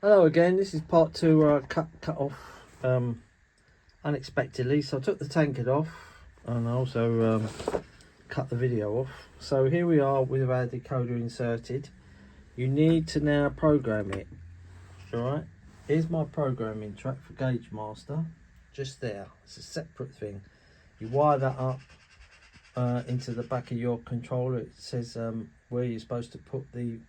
Hello again, this is part two where I cut off unexpectedly. So I took the tankard off and I also cut the video off. So here we are with our decoder inserted. You need to now program it. Alright, here's my programming track for Gauge Master. Just there, it's a separate thing. You wire that up into the back of your controller. It says where you're supposed to put the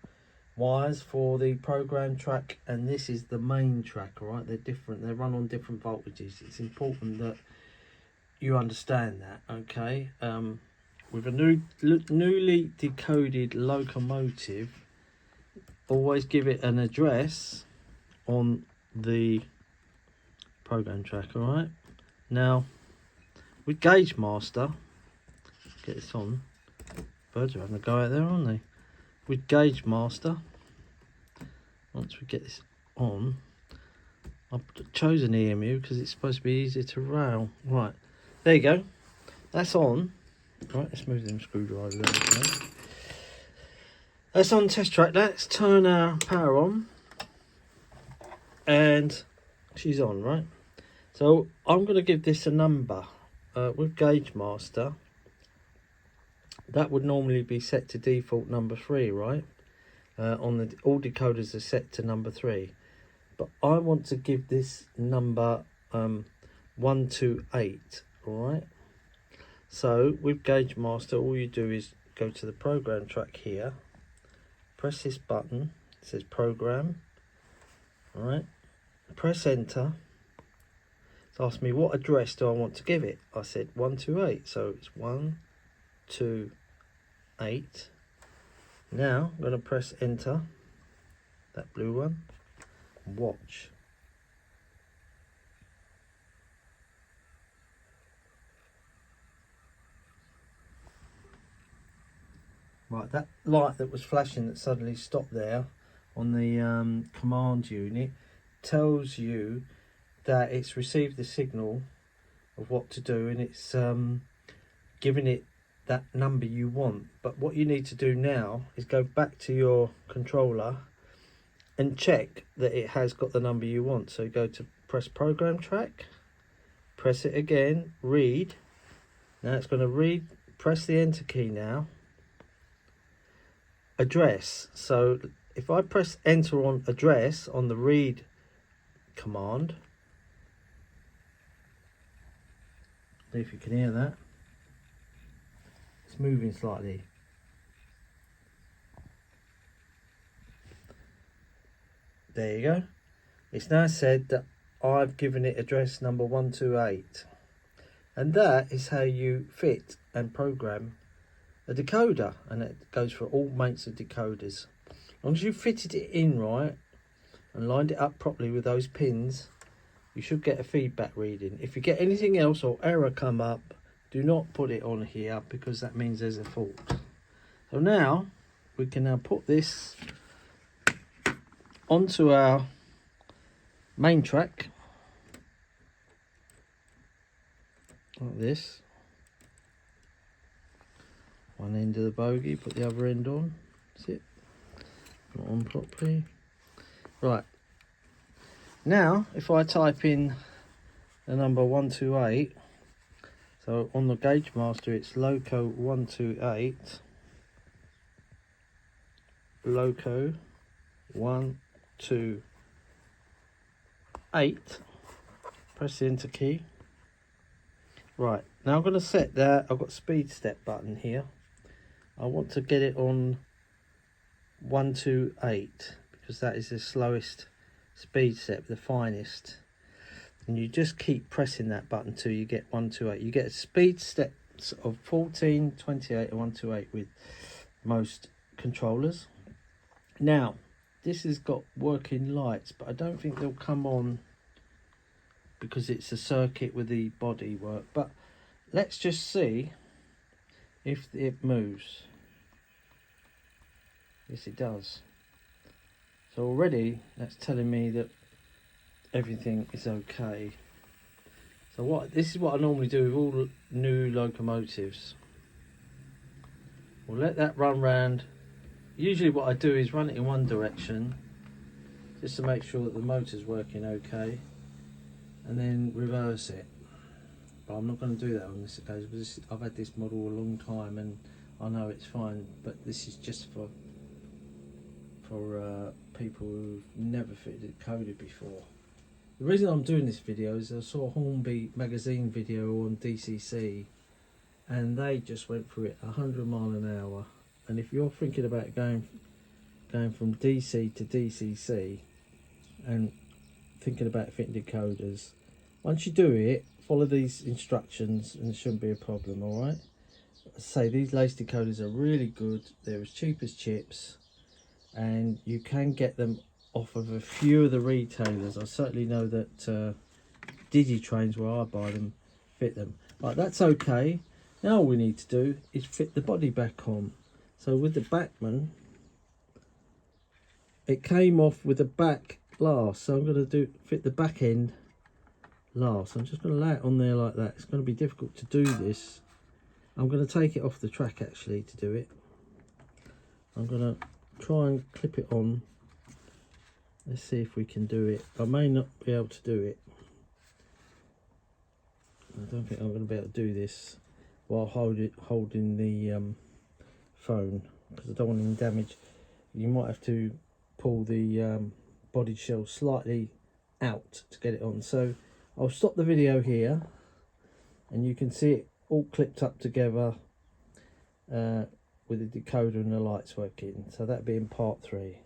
wires for the program track, and this is the main track. All right, they're different, they run on different voltages. It's important that you understand that. Okay, with a newly decoded locomotive, always give it an address on the program track. All right, now with Gauge Master, get this on. Birds are having a go out there, aren't they? With Gauge Master, once we get this on, I've chosen EMU because it's supposed to be easier to rail. Right, there you go, that's on. Right, let's move them screwdrivers over. That's on test track. Let's turn our power on, and she's on. Right, so I'm going to give this a number. With Gauge Master, that would normally be set to default number 3, right? On the all decoders are set to number 3, but I want to give this number 128. All right, so with Gauge Master, all you do is go to the program track here, press this button, it says program. All right, press enter. It's asked me what address do I want to give it. I said 128, so it's 128. Now I'm going to press enter, that blue one, watch. Right, that light that was flashing that suddenly stopped there on the command unit tells you that it's received the signal of what to do, and it's giving it that number you want. But what you need to do now is go back to your controller and check that it has got the number you want. So go to press program track, press it again, read. Now it's going to read, press the enter key now, address. So if I press enter on address on the read command, if you can hear that, it's moving slightly. There you go. It's now said that I've given it address number 128, and that is how you fit and program a decoder, and it goes for all mates of decoders. As long as you fitted it in right and lined it up properly with those pins, you should get a feedback reading. If you get anything else or error come up, do not put it on here, because that means there's a fault. So now we can now put this onto our main track like this. One end of the bogey, put the other end on. That's it. Not on properly. Right. Now if I type in the number 128, so on the Gauge Master it's loco 128, loco 128, press the enter key. Right, now I'm going to set that, I've got speed step button here. I want to get it on 128 because that is the slowest speed step, the finest. And you just keep pressing that button till you get 128. You get speed steps of 14, 28 and 128 with most controllers. Now this has got working lights, but I don't think they'll come on because it's a circuit with the body work. But let's just see if it moves. Yes, it does. So already that's telling me that everything is okay. So this is what I normally do with all new locomotives. We'll let that run round. Usually what I do is run it in one direction just to make sure that the motor's working okay, and then reverse it. But I'm not going to do that on this occasion because I've had this model a long time and I know it's fine, but this is just for people who've never fitted a decoder before. The reason I'm doing this video is I saw a Hornby magazine video on DCC and they just went through it 100 miles an hour. And if you're thinking about going from DC to DCC and thinking about fitting decoders, once you do it, follow these instructions and it shouldn't be a problem. All right, say these lace decoders are really good. They're as cheap as chips, and you can get them off of a few of the retailers. I certainly know that Digitrains, where I buy them, fit them. Right, that's okay. Now all we need to do is fit the body back on. So with the Bachmann, it came off with the back last, so I'm going to fit the back end last. I'm just going to lay it on there like that. It's going to be difficult to do this. I'm going to take it off the track actually to do it. I'm going to try and clip it on. Let's see if we can do it. I may not be able to do it. I don't think I'm going to be able to do this while holding the phone, because I don't want any damage. You might have to pull the body shell slightly out to get it on. So I'll stop the video here and you can see it all clipped up together with the decoder and the lights working. So that'll be in part 3.